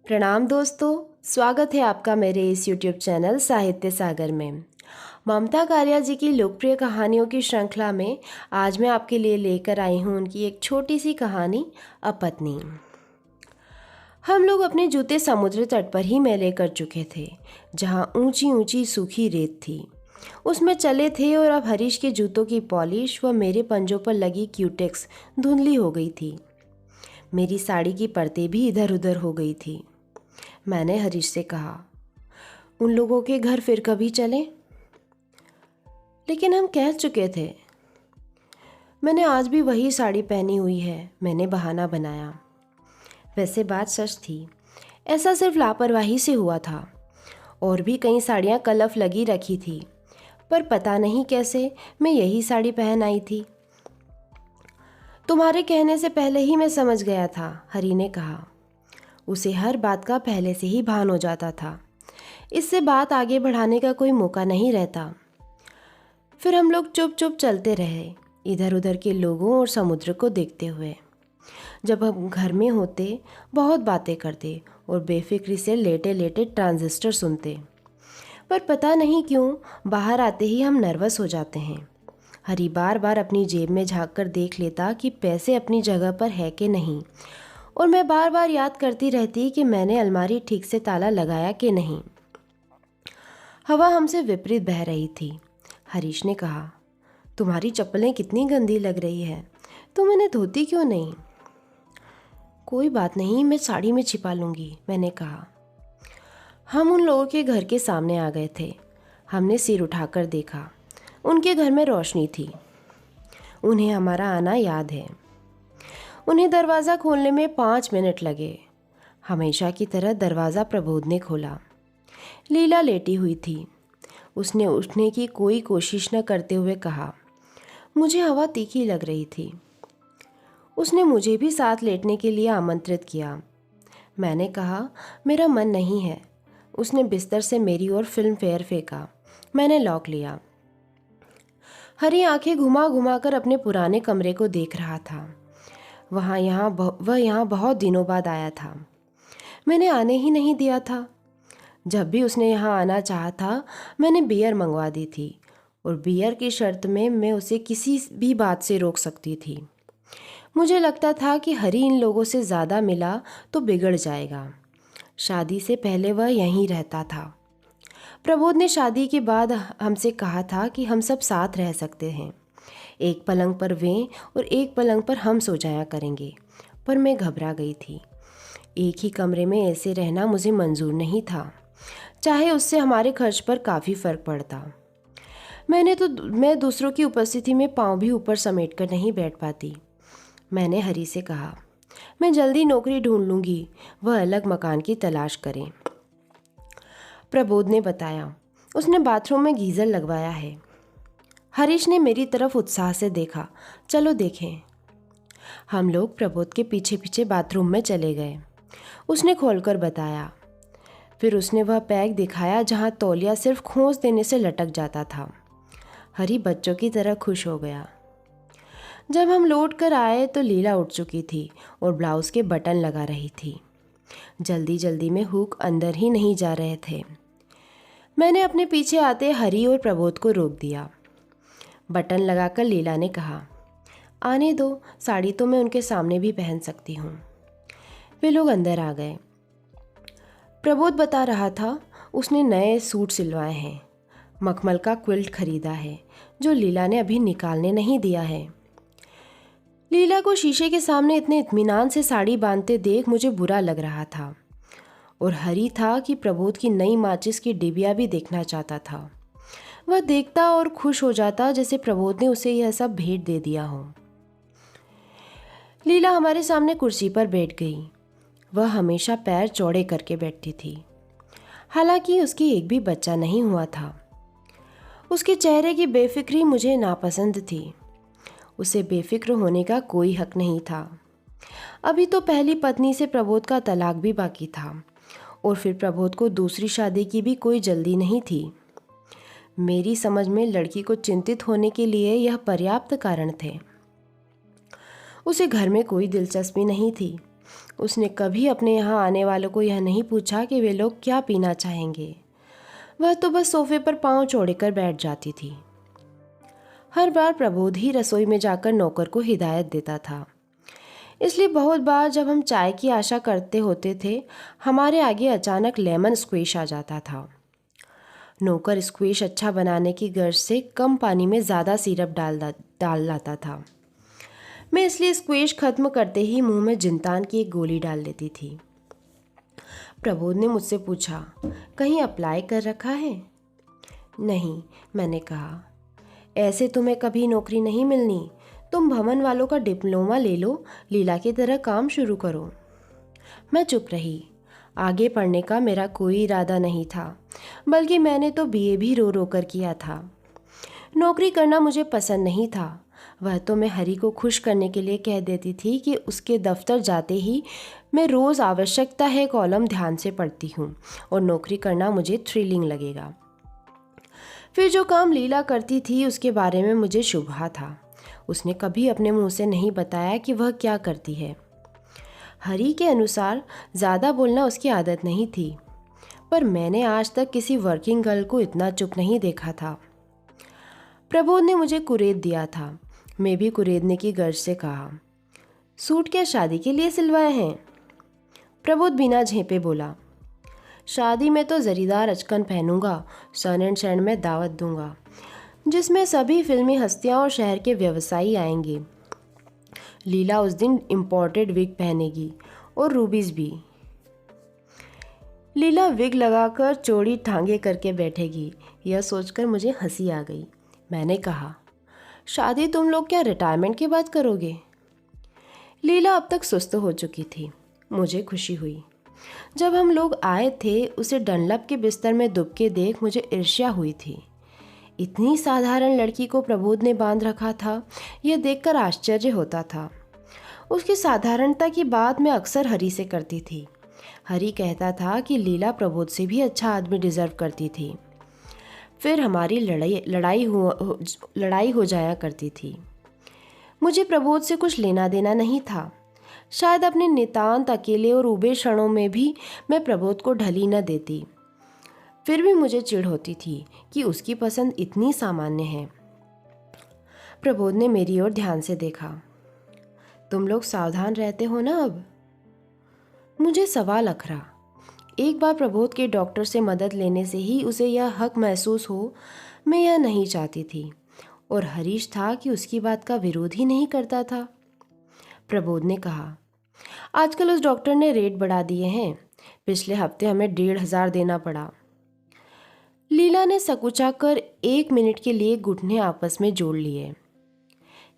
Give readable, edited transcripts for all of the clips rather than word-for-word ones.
प्रणाम दोस्तों। स्वागत है आपका मेरे इस YouTube चैनल साहित्य सागर में। ममता कालिया जी की लोकप्रिय कहानियों की श्रृंखला में आज मैं आपके लिए लेकर आई हूँ उनकी एक छोटी सी कहानी, अपत्नी। हम लोग अपने जूते समुद्र तट पर ही मैले कर चुके थे, जहाँ ऊंची ऊंची सूखी रेत थी। उसमें चले थे और अब हरीश के जूतों की पॉलिश व मेरे पंजों पर लगी क्यूटेक्स धुंधली हो गई थी। मेरी साड़ी की परतें भी इधर उधर हो गई थी। मैंने हरीश से कहा, उन लोगों के घर फिर कभी चलें? लेकिन हम कह चुके थे। मैंने आज भी वही साड़ी पहनी हुई है, मैंने बहाना बनाया। वैसे बात सच थी, ऐसा सिर्फ लापरवाही से हुआ था। और भी कई साड़ियाँ कलफ लगी रखी थी, पर पता नहीं कैसे मैं यही साड़ी पहन आई थी। तुम्हारे कहने से पहले ही मैं समझ गया था, हरी ने कहा। उसे हर बात का पहले से ही भान हो जाता था। इससे बात आगे बढ़ाने का कोई मौका नहीं रहता। फिर हम लोग चुप चुप चलते रहे, इधर उधर के लोगों और समुद्र को देखते हुए। जब हम घर में होते बहुत बातें करते और बेफिक्री से लेटे लेटे ट्रांजिस्टर सुनते, पर पता नहीं क्यों बाहर आते ही हम नर्वस हो जाते हैं। हरी बार बार अपनी जेब में झांक कर देख लेता कि पैसे अपनी जगह पर है कि नहीं, और मैं बार बार याद करती रहती कि मैंने अलमारी ठीक से ताला लगाया कि नहीं। हवा हमसे विपरीत बह रही थी। हरीश ने कहा, तुम्हारी चप्पलें कितनी गंदी लग रही है, तुम इन्हें धोती क्यों नहीं? कोई बात नहीं, मैं साड़ी में छिपा लूँगी, मैंने कहा। हम उन लोगों के घर के सामने आ गए थे। हमने सिर उठाकर देखा, उनके घर में रोशनी थी। उन्हें हमारा आना याद है। उन्हें दरवाज़ा खोलने में 5 मिनट लगे। हमेशा की तरह दरवाज़ा प्रबोध ने खोला। लीला लेटी हुई थी। उसने उठने की कोई कोशिश न करते हुए कहा, मुझे हवा तीखी लग रही थी। उसने मुझे भी साथ लेटने के लिए आमंत्रित किया। मैंने कहा, मेरा मन नहीं है। उसने बिस्तर से मेरी ओर फिल्म फेयर फेंका। मैंने लॉक लिया। हरी आंखें घुमा घुमा कर अपने पुराने कमरे को देख रहा था। वह यहाँ बहुत दिनों बाद आया था। मैंने आने ही नहीं दिया था। जब भी उसने यहाँ आना चाहा था, मैंने बियर मंगवा दी थी, और बियर की शर्त में मैं उसे किसी भी बात से रोक सकती थी। मुझे लगता था कि हरी इन लोगों से ज़्यादा मिला तो बिगड़ जाएगा। शादी से पहले वह यहीं रहता था। प्रबोध ने शादी के बाद हमसे कहा था कि हम सब साथ रह सकते हैं। एक पलंग पर वे और एक पलंग पर हम सो जाया करेंगे, पर मैं घबरा गई थी। एक ही कमरे में ऐसे रहना मुझे मंजूर नहीं था, चाहे उससे हमारे खर्च पर काफ़ी फ़र्क पड़ता। मैं दूसरों की उपस्थिति में पाँव भी ऊपर समेट कर नहीं बैठ पाती। मैंने हरी से कहा, मैं जल्दी नौकरी ढूंढ लूँगी, वह अलग मकान की तलाश करें। प्रबोध ने बताया, उसने बाथरूम में गीज़र लगवाया है। हरीश ने मेरी तरफ उत्साह से देखा। चलो देखें। हम लोग प्रबोध के पीछे पीछे बाथरूम में चले गए। उसने खोलकर बताया। फिर उसने वह पैक दिखाया जहाँ तौलिया सिर्फ खोंच देने से लटक जाता था। हरी बच्चों की तरह खुश हो गया। जब हम लौट कर आए तो लीला उठ चुकी थी और ब्लाउज़ के बटन लगा रही थी। जल्दी जल्दी में हुक अंदर ही नहीं जा रहे थे। मैंने अपने पीछे आते हरी और प्रबोध को रोक दिया। बटन लगाकर लीला ने कहा, आने दो, साड़ी तो मैं उनके सामने भी पहन सकती हूँ। वे लोग अंदर आ गए। प्रबोध बता रहा था, उसने नए सूट सिलवाए हैं, मखमल का क्विल्ट खरीदा है जो लीला ने अभी निकालने नहीं दिया है। लीला को शीशे के सामने इतने इत्मीनान से साड़ी बांधते देख मुझे बुरा लग रहा था, और हरी था कि प्रबोध की नई माचिस की डिबिया भी देखना चाहता था। वह देखता और खुश हो जाता जैसे प्रबोध ने उसे यह सब भेंट दे दिया हो। लीला हमारे सामने कुर्सी पर बैठ गई। वह हमेशा पैर चौड़े करके बैठती थी, हालांकि उसकी एक भी बच्चा नहीं हुआ था। उसके चेहरे की बेफिक्री मुझे नापसंद थी। उसे बेफिक्र होने का कोई हक नहीं था। अभी तो पहली पत्नी से प्रबोध का तलाक भी बाकी था, और फिर प्रबोध को दूसरी शादी की भी कोई जल्दी नहीं थी। मेरी समझ में लड़की को चिंतित होने के लिए यह पर्याप्त कारण थे। उसे घर में कोई दिलचस्पी नहीं थी, उसने कभी अपने यहाँ आने वालों को यह नहीं पूछा कि वे लोग क्या पीना चाहेंगे। वह तो बस सोफे पर पाँव छोड़कर बैठ जाती थी। हर बार प्रबोध ही रसोई में जाकर नौकर को हिदायत देता था, इसलिए बहुत बार जब हम चाय की आशा करते होते थे, हमारे आगे अचानक लेमन स्क्वैश आ जाता था। नौकर स्क्वैश अच्छा बनाने की गर्ज से कम पानी में ज़्यादा सिरप डाल लाता था। मैं इसलिए स्क्वैश खत्म करते ही मुंह में जिंतान की एक गोली डाल लेती थी। प्रबोध ने मुझसे पूछा, कहीं अप्लाई कर रखा है? नहीं, मैंने कहा। ऐसे तुम्हें कभी नौकरी नहीं मिलनी। तुम भवन वालों का डिप्लोमा ले लो, लीला की तरह काम शुरू करो। मैं चुप रही। आगे पढ़ने का मेरा कोई इरादा नहीं था, बल्कि मैंने तो बीए भी रो रो कर किया था। नौकरी करना मुझे पसंद नहीं था। वह तो मैं हरी को खुश करने के लिए कह देती थी कि उसके दफ्तर जाते ही मैं रोज़ आवश्यकता है कॉलम ध्यान से पढ़ती हूँ और नौकरी करना मुझे थ्रिलिंग लगेगा। फिर जो काम लीला करती थी उसके बारे में मुझे शुबहा था। उसने कभी अपने मुंह से नहीं बताया कि वह क्या करती है। हरी के अनुसार ज़्यादा बोलना उसकी आदत नहीं थी, पर मैंने आज तक किसी वर्किंग गर्ल को इतना चुप नहीं देखा था। प्रबोध ने मुझे कुरेद दिया था। मैं भी कुरेदने की गर्ज से कहा, सूट क्या शादी के लिए सिलवाए हैं? प्रबोध बिना झेपे बोला, शादी में तो जरीदार अचकन पहनूंगा, सन एंड सैंड में दावत दूंगा, जिसमें सभी फिल्मी हस्तियां और शहर के व्यवसायी आएंगे। लीला उस दिन इम्पोर्टेड विग पहनेगी और रूबीज भी। लीला विग लगाकर चौड़ी टांगे करके बैठेगी। यह सोचकर मुझे हंसी आ गई। मैंने कहा, शादी तुम लोग क्या रिटायरमेंट के बाद करोगे? लीला अब तक सुस्त हो चुकी थी। मुझे खुशी हुई। जब हम लोग आए थे उसे डनलप के बिस्तर में दुबके देख मुझे ईर्ष्या हुई थी। इतनी साधारण लड़की को प्रबोध ने बांध रखा था, यह देखकर आश्चर्य होता था। उसकी साधारणता की बात मैं अक्सर हरी से करती थी। हरी कहता था कि लीला प्रबोध से भी अच्छा आदमी डिज़र्व करती थी। फिर हमारी लड़ाई हो जाया करती थी। मुझे प्रबोध से कुछ लेना देना नहीं था। शायद अपने नितांत अकेले और उबे क्षणों में भी मैं प्रबोध को ढली न देती। फिर भी मुझे चिढ़ होती थी कि उसकी पसंद इतनी सामान्य है। प्रबोध ने मेरी ओर ध्यान से देखा। तुम लोग सावधान रहते हो ना अब? मुझे सवाल अखरा। एक बार प्रबोध के डॉक्टर से मदद लेने से ही उसे यह हक महसूस हो, मैं यह नहीं चाहती थी, और हरीश था कि उसकी बात का विरोध ही नहीं करता था। प्रबोध ने कहा, आजकल उस डॉक्टर ने रेट बढ़ा दिए हैं। पिछले हफ्ते हमें 1,500 देना पड़ा। लीला ने सकुचा कर 1 मिनट के लिए घुटने आपस में जोड़ लिए।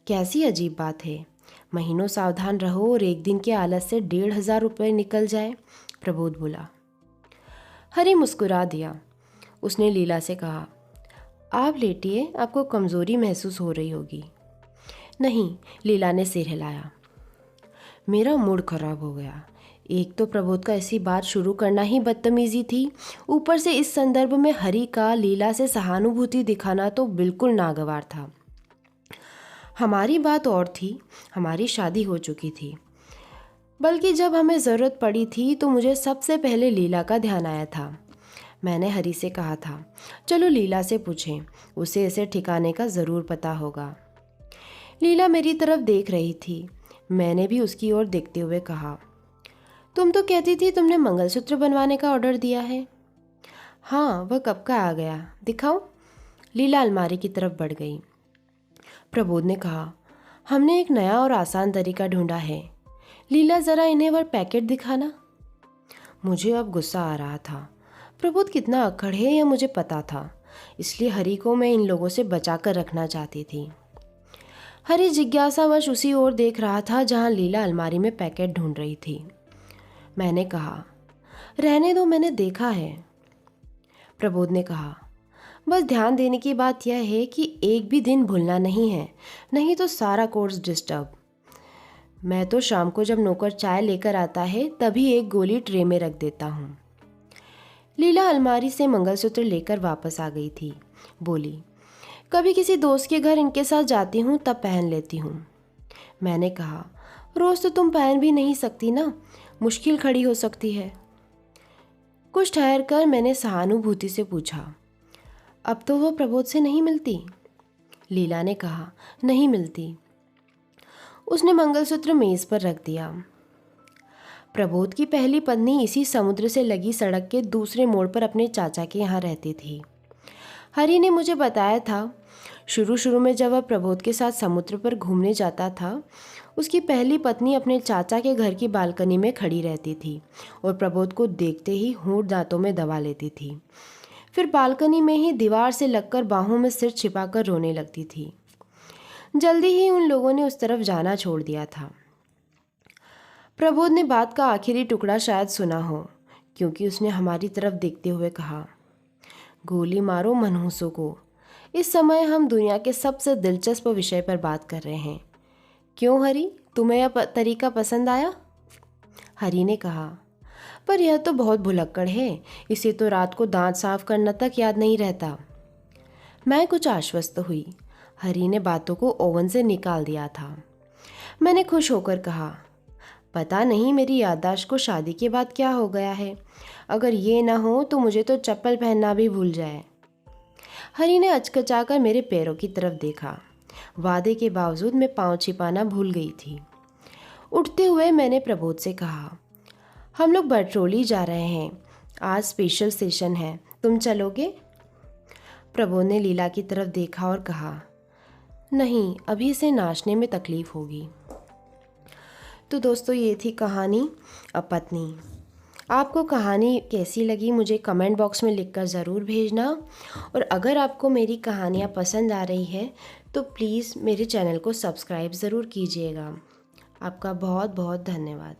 कैसी अजीब बात है, महीनों सावधान रहो और एक दिन के आलस से 1,500 रुपये निकल जाए, प्रबोध बोला। हरी मुस्कुरा दिया। उसने लीला से कहा, आप लेटिए, आपको कमज़ोरी महसूस हो रही होगी। नहीं, लीला ने सिर हिलाया। मेरा मूड खराब हो गया। एक तो प्रबोध का ऐसी बात शुरू करना ही बदतमीजी थी, ऊपर से इस संदर्भ में हरी का लीला से सहानुभूति दिखाना तो बिल्कुल नागवार था। हमारी बात और थी, हमारी शादी हो चुकी थी, बल्कि जब हमें ज़रूरत पड़ी थी तो मुझे सबसे पहले लीला का ध्यान आया था। मैंने हरी से कहा था, चलो लीला से पूछें, उसे इसे ठिकाने का ज़रूर पता होगा। लीला मेरी तरफ देख रही थी। मैंने भी उसकी ओर देखते हुए कहा, तुम तो कहती थी तुमने मंगलसूत्र बनवाने का ऑर्डर दिया है। हाँ, वह कब का आ गया, दिखाओ। लीला अलमारी की तरफ बढ़ गई। प्रबोध ने कहा, हमने एक नया और आसान तरीका ढूंढा है। लीला, ज़रा इन्हें वह पैकेट दिखाना। मुझे अब गुस्सा आ रहा था। प्रबोध कितना अक्खड़ है यह मुझे पता था, इसलिए हरी को मैं इन लोगों से बचा कर रखना चाहती थी। हरी जिज्ञासावश उसी ओर देख रहा था जहां लीला अलमारी में पैकेट ढूंढ रही थी। मैंने कहा, रहने दो, मैंने देखा है। प्रबोध ने कहा, बस ध्यान देने की बात यह है कि एक भी दिन भूलना नहीं है, नहीं तो सारा कोर्स डिस्टर्ब। मैं तो शाम को जब नौकर चाय लेकर आता है तभी एक गोली ट्रे में रख देता हूँ। लीला अलमारी से मंगलसूत्र लेकर वापस आ गई थी। बोली, कभी किसी दोस्त के घर इनके साथ जाती हूँ तब पहन लेती हूँ। मैंने कहा, रोज़ तो तुम पहन भी नहीं सकती ना, मुश्किल खड़ी हो सकती है। कुछ ठहर कर मैंने सहानुभूति से पूछा, अब तो वो प्रबोध से नहीं मिलती? लीला ने कहा, नहीं मिलती। उसने मंगलसूत्र मेज पर रख दिया। प्रबोध की पहली पत्नी इसी समुद्र से लगी सड़क के दूसरे मोड़ पर अपने चाचा के यहाँ रहती थी। हरि ने मुझे बताया था, शुरू शुरू में जब वह प्रबोध के साथ समुद्र पर घूमने जाता था, उसकी पहली पत्नी अपने चाचा के घर की बालकनी में खड़ी रहती थी और प्रबोध को देखते ही होंठ दांतों में दबा लेती थी। फिर बालकनी में ही दीवार से लगकर बाहों में सिर छिपाकर रोने लगती थी। जल्दी ही उन लोगों ने उस तरफ जाना छोड़ दिया था। प्रबोध ने बात का आखिरी टुकड़ा शायद सुना हो, क्योंकि उसने हमारी तरफ देखते हुए कहा, गोली मारो मनहूसों को। इस समय हम दुनिया के सबसे दिलचस्प विषय पर बात कर रहे हैं। क्यों हरि, तुम्हें यह तरीका पसंद आया? हरि ने कहा, पर यह तो बहुत भुलक्कड़ है, इसे तो रात को दांत साफ करना तक याद नहीं रहता। मैं कुछ आश्वस्त हुई। हरि ने बातों को ओवन से निकाल दिया था। मैंने खुश होकर कहा, पता नहीं मेरी याददाश्त को शादी के बाद क्या हो गया है, अगर ये ना हो तो मुझे तो चप्पल पहनना भी भूल जाए। हरि ने अचकचाकर मेरे पैरों की तरफ देखा। वादे के बावजूद मैं पाँव छिपाना भूल गई थी। उठते हुए मैंने प्रबोध से कहा, हम लोग बटरौली जा रहे हैं, आज स्पेशल सेशन है, तुम चलोगे? प्रबोध ने लीला की तरफ देखा और कहा, नहीं, अभी से नाचने में तकलीफ होगी। तो दोस्तों, ये थी कहानी अपत्नी। आपको कहानी कैसी लगी मुझे कमेंट बॉक्स में लिखकर ज़रूर भेजना, और अगर आपको मेरी कहानियाँ पसंद आ रही है तो प्लीज़ मेरे चैनल को सब्सक्राइब ज़रूर कीजिएगा। आपका बहुत बहुत धन्यवाद।